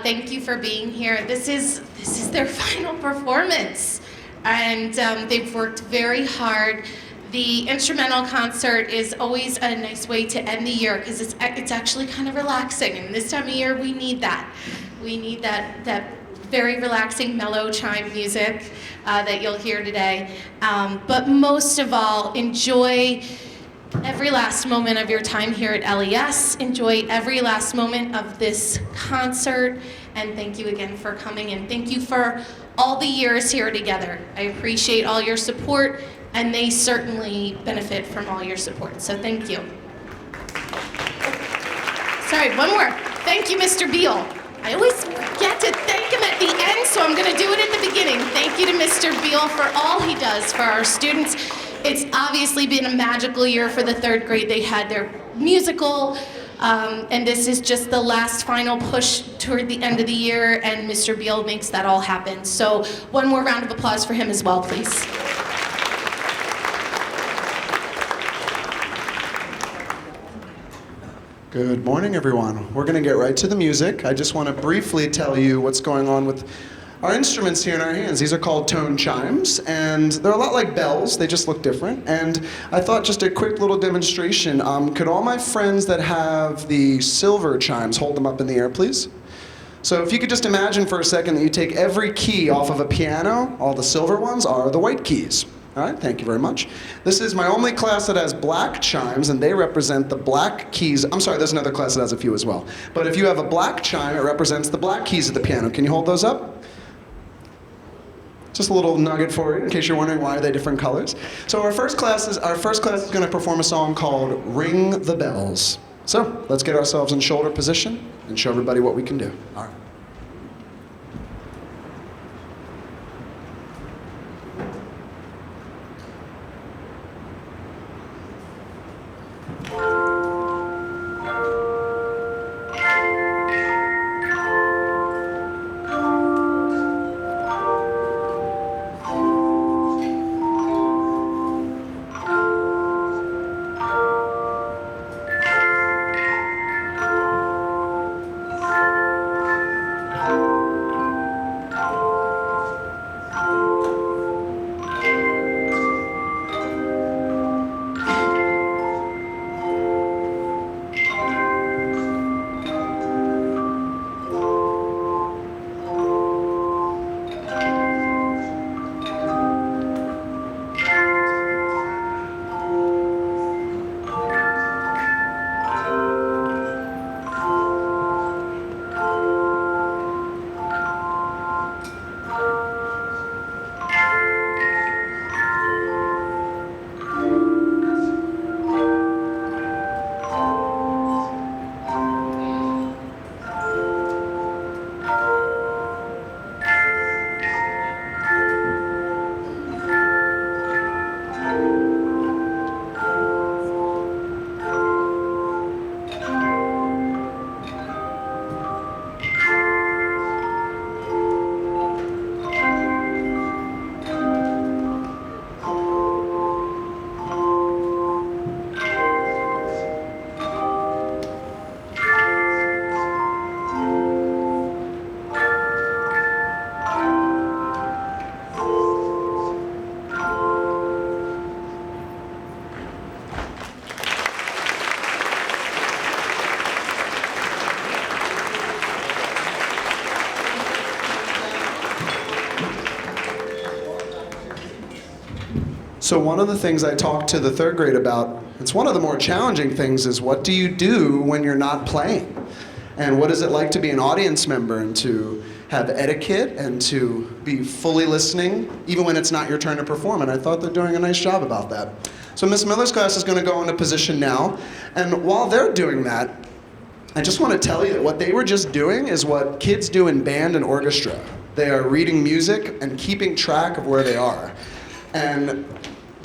Thank you for being here. This is their final performance, and they've worked very hard. The instrumental concert is always a nice way to end the year because it's actually kind of relaxing, and this time of year we need that. We need that very relaxing, mellow chime music that you'll hear today. But most of all, enjoy every last moment of your time here at LES. Enjoy every last moment of this concert, and thank you again for coming, and thank you for all the years here together. I appreciate all your support, and they certainly benefit from all your support, so thank you. Sorry, one more. Thank you, Mr. Beal. I always forget to thank him at the end, so I'm gonna do it at the beginning. Thank you to Mr. Beal for all he does for our students. It's obviously been a magical year for the third grade. They had their musical, and this is just the last final push toward the end of the year, and Mr. Beal makes that all happen. So one more round of applause for him as well, please. Good morning, everyone. We're going to get right to the music. I just want to briefly tell you what's going on with our instruments here in our hands. These are called tone chimes, and they're a lot like bells. They just look different. And I thought just a quick little demonstration. Could all my friends that have the silver chimes hold them up in the air, please? So if you could just imagine for a second that you take every key off of a piano, all the silver ones are the white keys. All right, thank you very much. This is my only class that has black chimes, and they represent the black keys. I'm sorry, there's another class that has a few as well. But if you have a black chime, it represents the black keys of the piano. Can you hold those up? Just a little nugget for you, in case you're wondering why are they different colors. So our first class is going to perform a song called Ring the Bells. So let's get ourselves in shoulder position and show everybody what we can do. All right. So one of the things I talked to the third grade about, it's one of the more challenging things, is what do you do when you're not playing? And what is it like to be an audience member and to have etiquette and to be fully listening even when it's not your turn to perform? And I thought they're doing a nice job about that. So Miss Miller's class is going to go into position now. And while they're doing that, I just want to tell you that what they were just doing is what kids do in band and orchestra. They are reading music and keeping track of where they are. And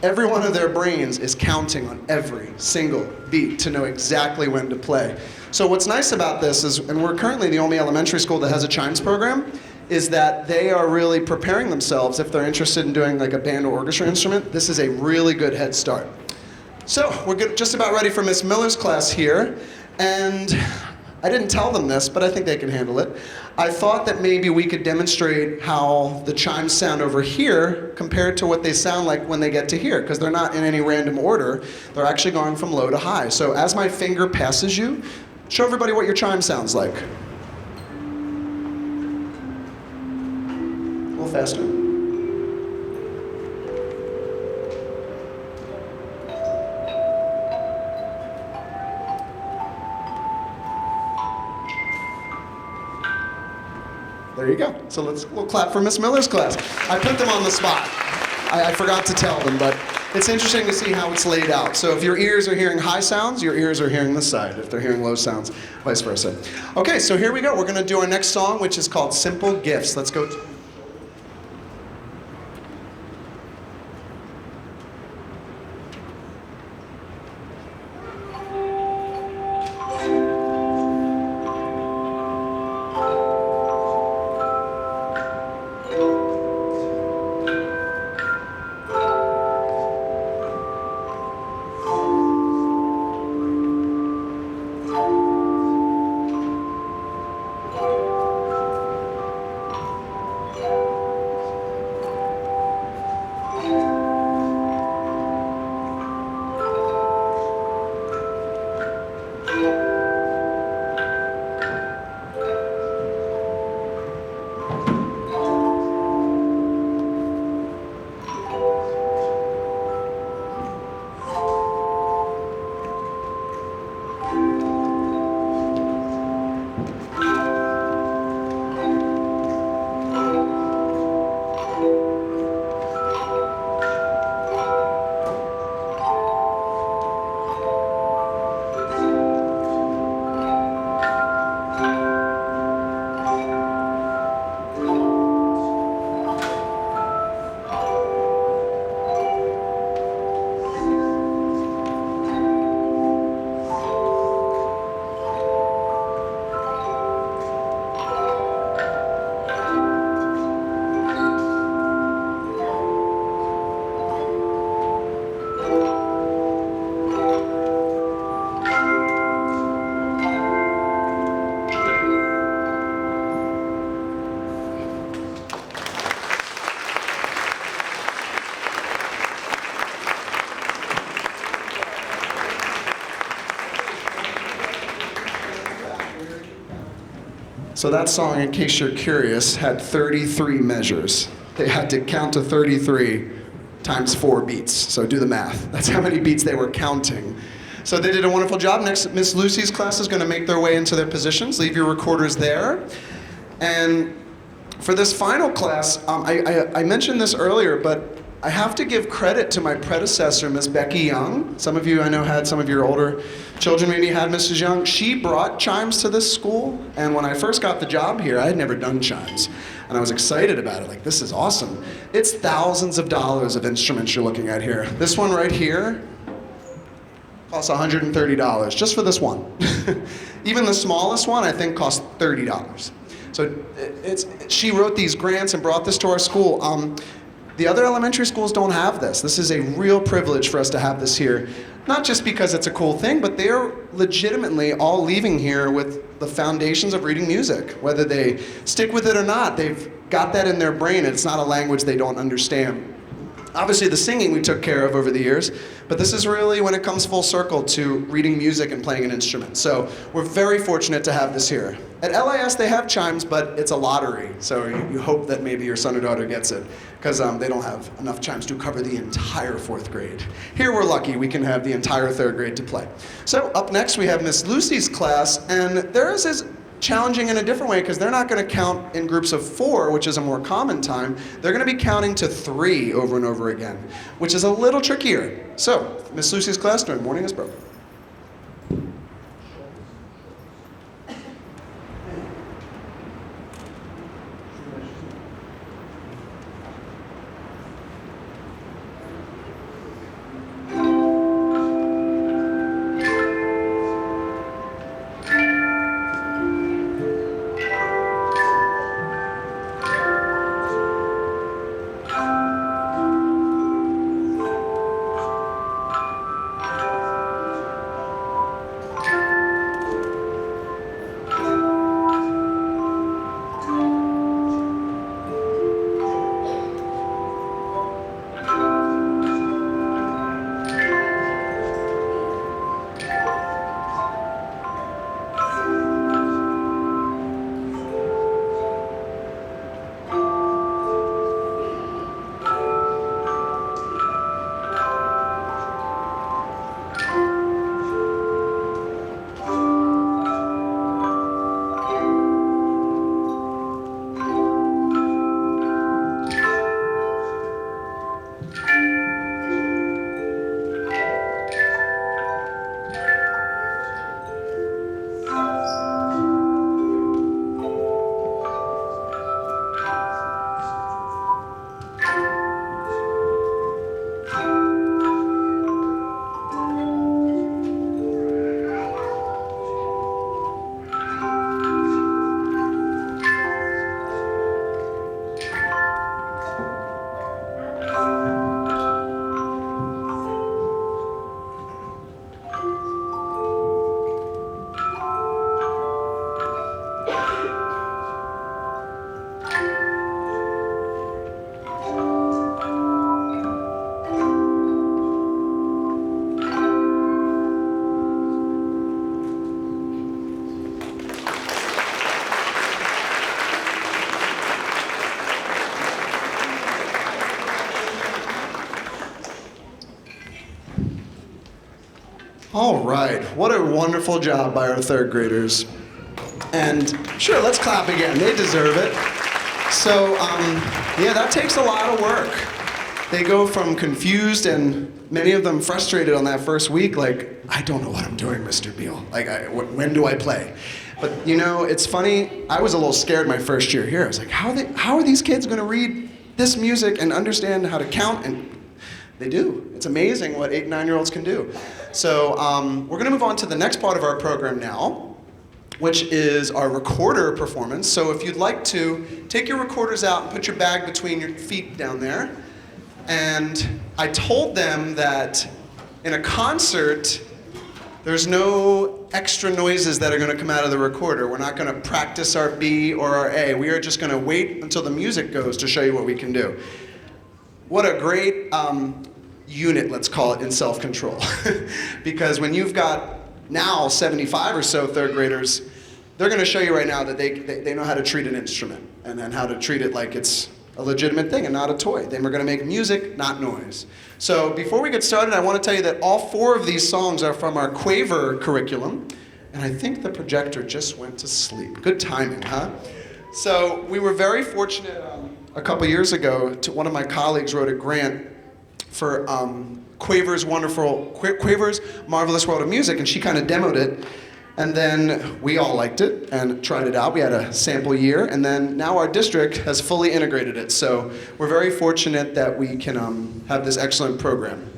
every one of their brains is counting on every single beat to know exactly when to play. So what's nice about this is, and we're currently the only elementary school that has a chimes program, is that they are really preparing themselves if they're interested in doing like a band or orchestra instrument. This is a really good head start. So we're just about ready for Miss Miller's class here. And I didn't tell them this, but I think they can handle it. I thought that maybe we could demonstrate how the chimes sound over here compared to what they sound like when they get to here, because they're not in any random order. They're actually going from low to high. So as my finger passes you, show everybody what your chime sounds like. A little faster. There you go. So we'll clap for Miss Miller's class. I put them on the spot. I forgot to tell them, but it's interesting to see how it's laid out. So if your ears are hearing high sounds, your ears are hearing this side. If they're hearing low sounds, vice versa. Okay, so here we go. We're going to do our next song, which is called Simple Gifts. Let's go. So that song, in case you're curious, had 33 measures. They had to count to 33 times 4 beats. So do the math. That's how many beats they were counting. So they did a wonderful job. Next, Miss Lucy's class is going to make their way into their positions. Leave your recorders there. And for this final class, I mentioned this earlier, but I have to give credit to my predecessor, Miss Becky Young. Some of you I know had some of your older children maybe had Mrs. Young. She brought chimes to this school, and when I first got the job here, I had never done chimes. And I was excited about it, like, this is awesome. It's thousands of dollars of instruments you're looking at here. This one right here costs $130, just for this one. Even the smallest one, I think, costs $30. So she wrote these grants and brought this to our school. The other elementary schools don't have this. This is a real privilege for us to have this here. Not just because it's a cool thing, but they're legitimately all leaving here with the foundations of reading music. Whether they stick with it or not, they've got that in their brain. It's not a language they don't understand. Obviously, the singing we took care of over the years, but this is really when it comes full circle to reading music and playing an instrument. So we're very fortunate to have this here. At LIS, they have chimes, but it's a lottery. So you hope that maybe your son or daughter gets it, because they don't have enough chimes to cover the entire 4th grade. Here we're lucky, we can have the entire 3rd grade to play. So up next, we have Miss Lucy's class, and theirs is challenging in a different way, because they're not going to count in groups of 4, which is a more common time. They're going to be counting to 3 over and over again, which is a little trickier. So, Miss Lucy's class during morning is broken. All right, what a wonderful job by our third graders. And sure, let's clap again, they deserve it. So, yeah, that takes a lot of work. They go from confused and many of them frustrated on that first week, like, I don't know what I'm doing, Mr. Beal. Like, when do I play? But you know, it's funny, I was a little scared my first year here. I was like, how are these kids gonna read this music and understand how to count? And they do. It's amazing what 8 and 9-year-olds can do. So we're gonna move on to the next part of our program now, which is our recorder performance. So if you'd like to, take your recorders out and put your bag between your feet down there. And I told them that in a concert, there's no extra noises that are gonna come out of the recorder. We're not gonna practice our B or our A. We are just gonna wait until the music goes to show you what we can do. What a great unit, let's call it, in self-control. Because when you've got now 75 or so third graders, they're gonna show you right now that they know how to treat an instrument and then how to treat it like it's a legitimate thing and not a toy. Then we're gonna make music, not noise. So before we get started, I wanna tell you that all 4 of these songs are from our Quaver curriculum. And I think the projector just went to sleep. Good timing, huh? So we were very fortunate a couple years ago, one of my colleagues wrote a grant for Quaver's Marvelous World of Music, and she kind of demoed it. And then we all liked it and tried it out. We had a sample year, and then now our district has fully integrated it. So we're very fortunate that we can have this excellent program.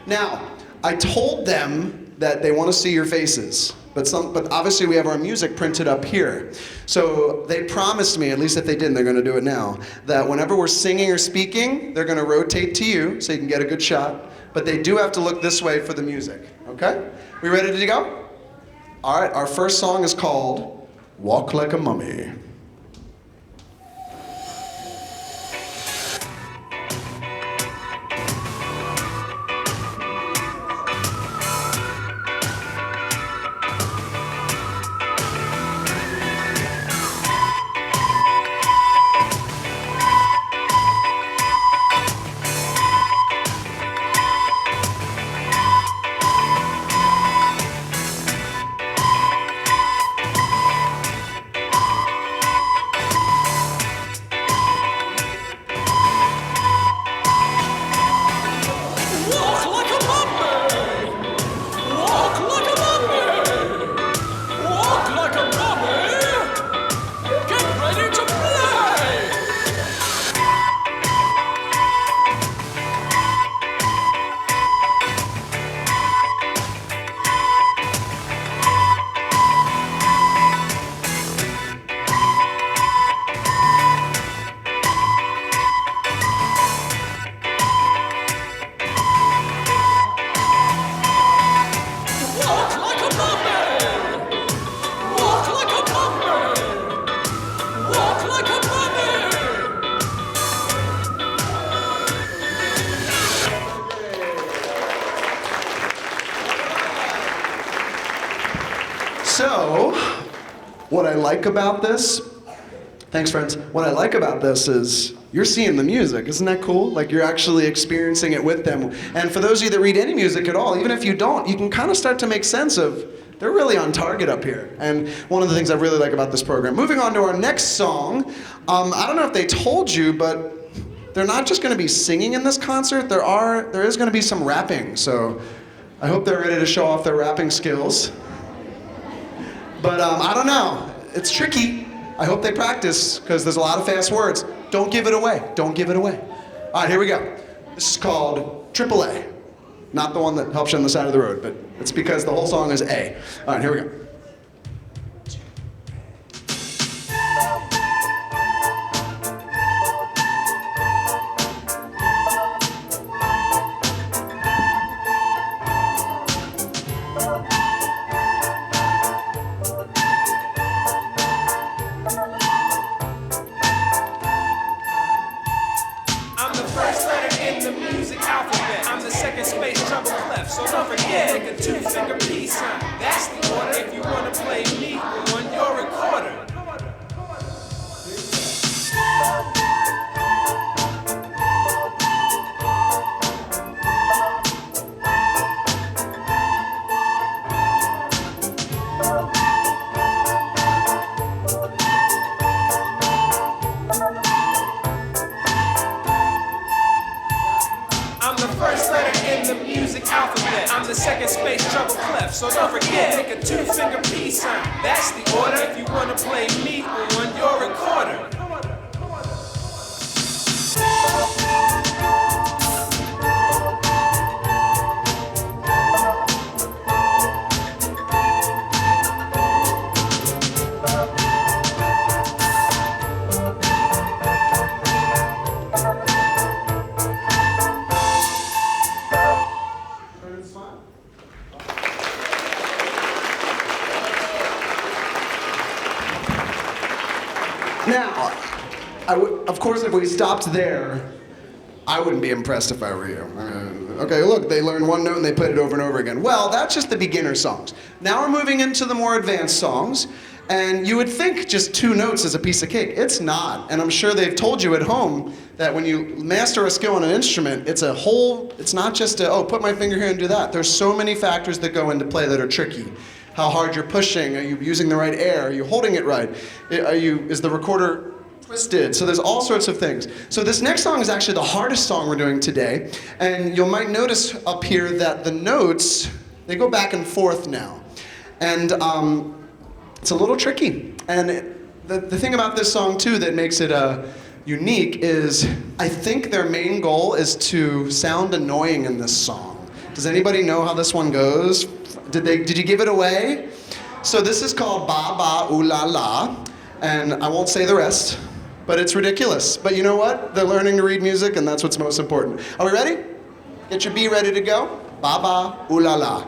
Now, I told them that they want to see your faces, but obviously we have our music printed up here. So they promised me, at least if they didn't, they're going to do it now, that whenever we're singing or speaking, they're going to rotate to you so you can get a good shot. But they do have to look this way for the music, okay? We ready to go? All right, our first song is called Walk Like a Mummy. So, what I like about this, thanks friends, what I like about this is you're seeing the music. Isn't that cool? Like you're actually experiencing it with them. And for those of you that read any music at all, even if you don't, you can kind of start to make sense of, they're really on target up here. And one of the things I really like about this program. Moving on to our next song, I don't know if they told you, but they're not just gonna be singing in this concert, there is gonna be some rapping. So I hope they're ready to show off their rapping skills. But I don't know, it's tricky. I hope they practice, because there's a lot of fast words. Don't give it away, don't give it away. All right, here we go. This is called AAA. Not the one that helps you on the side of the road, but it's because the whole song is A. All right, here we go. second space treble clef. So don't forget, make a two-finger peace sign. That's the order if you wanna play me on your recorder. Now, of course, if we stopped there, I wouldn't be impressed if I were you. Okay, look, they learn one note and they play it over and over again. Well, that's just the beginner songs. Now we're moving into the more advanced songs, and you would think just 2 notes is a piece of cake. It's not, and I'm sure they've told you at home that when you master a skill on an instrument, it's not just a, oh, put my finger here and do that. There's so many factors that go into play that are tricky. How hard you're pushing, are you using the right air, are you holding it right, is the recorder twisted? So there's all sorts of things. So this next song is actually the hardest song we're doing today, and you might notice up here that the notes, they go back and forth now. And it's a little tricky. And the thing about this song too that makes it unique is I think their main goal is to sound annoying in this song. Does anybody know how this one goes? Did you give it away? So this is called Ba Ba Ooh La La, and I won't say the rest, but it's ridiculous. But you know what? They're learning to read music, and that's what's most important. Are we ready? Get your B ready to go. Ba Ba Ooh La La.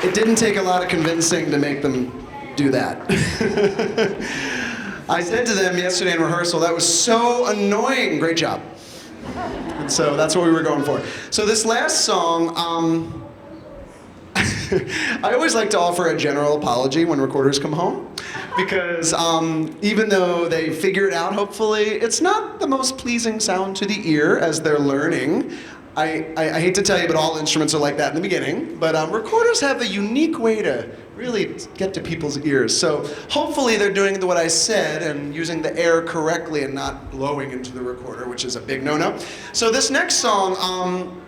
It didn't take a lot of convincing to make them do that. I said to them yesterday in rehearsal, that was so annoying. Great job. And so that's what we were going for. So this last song, I always like to offer a general apology when recorders come home, because even though they figure it out, hopefully, it's not the most pleasing sound to the ear as they're learning. I hate to tell you, but all instruments are like that in the beginning. But recorders have a unique way to really get to people's ears. So hopefully they're doing what I said and using the air correctly and not blowing into the recorder, which is a big no-no. So this next song,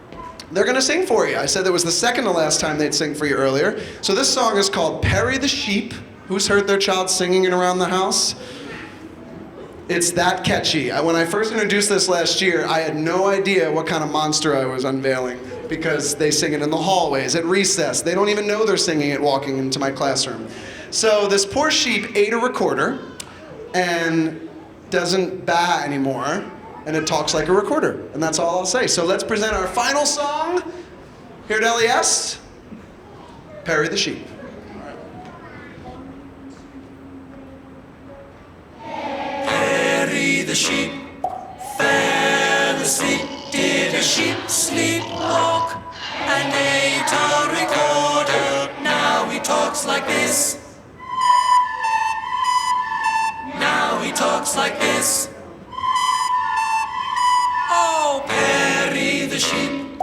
they're gonna sing for you. I said that was the second to last time they'd sing for you earlier. So this song is called Perry the Sheep. Who's heard their child singing it around the house? It's that catchy. When I first introduced this last year, I had no idea what kind of monster I was unveiling, because they sing it in the hallways, at recess. They don't even know they're singing it walking into my classroom. So this poor sheep ate a recorder and doesn't baa anymore, and it talks like a recorder. And that's all I'll say. So let's present our final song here at LES, Perry the Sheep. Perry the sheep fell asleep. Did a sheep sleepwalk and ate a recorder? Now he talks like this. talks like this. Oh, Perry the sheep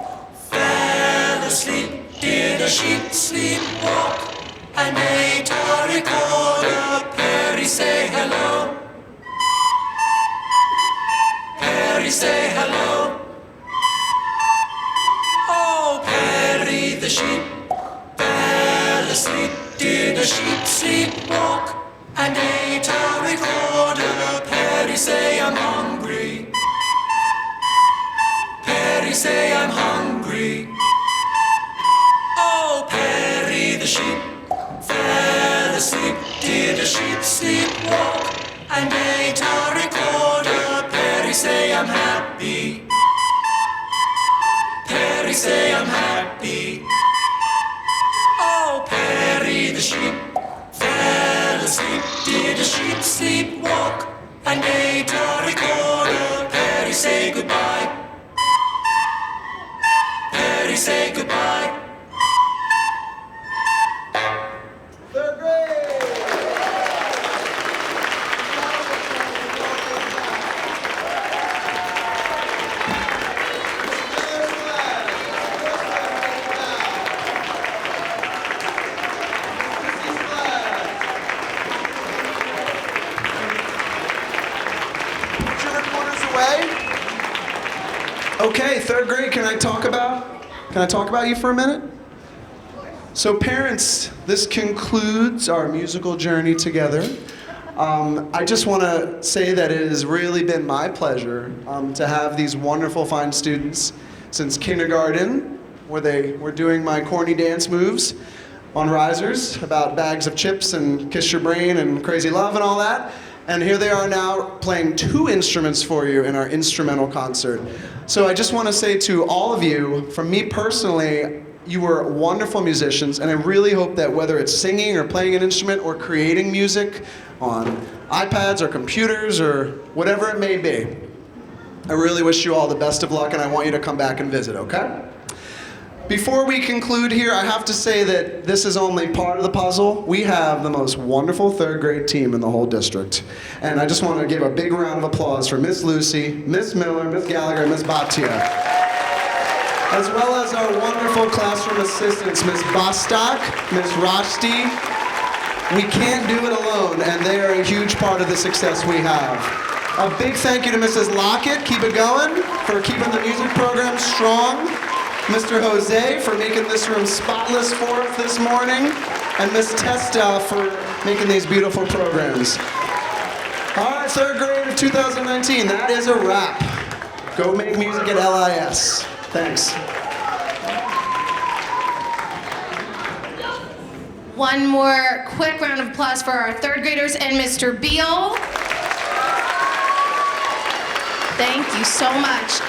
fell asleep. Did a sheep sleepwalk and ate a recorder? Perry say hello. Perry say hello. Oh, Perry the sheep fell asleep. Did a sheep sleepwalk and ate a recorder? Perry say I'm hungry. Perry say I'm hungry. Oh, Perry the sheep fell asleep. Did a sheep sleepwalk and ate a recorder? Perry say I'm happy. Perry say I'm happy. Oh, Perry the sheep fell asleep. Did a sheep sleepwalk and ate a recorder? Perry say goodbye. Perry say goodbye. Third grade! Put your recorders away. Okay, third grade, can I talk about you for a minute? So parents, this concludes our musical journey together. I just want to say that it has really been my pleasure to have these wonderful, fine students since kindergarten, where they were doing my corny dance moves on risers about bags of chips and Kiss Your Brain and Crazy Love and all that. And here they are now playing 2 instruments for you in our instrumental concert. So I just want to say to all of you, from me personally, you were wonderful musicians, and I really hope that whether it's singing or playing an instrument or creating music on iPads or computers or whatever it may be, I really wish you all the best of luck, and I want you to come back and visit, okay? Before we conclude here, I have to say that this is only part of the puzzle. We have the most wonderful third grade team in the whole district. And I just want to give a big round of applause for Miss Lucy, Miss Miller, Miss Gallagher, and Miss Bhatia. As well as our wonderful classroom assistants, Miss Bostock, Miss Rosti. We can't do it alone, and they are a huge part of the success we have. A big thank you to Mrs. Lockett, keep it going, for keeping the music program strong. Mr. Jose for making this room spotless for us this morning, and Miss Testa for making these beautiful programs. All right, third grade of 2019, that is a wrap. Go make music at LIS. Thanks. One more quick round of applause for our third graders and Mr. Beal. Thank you so much.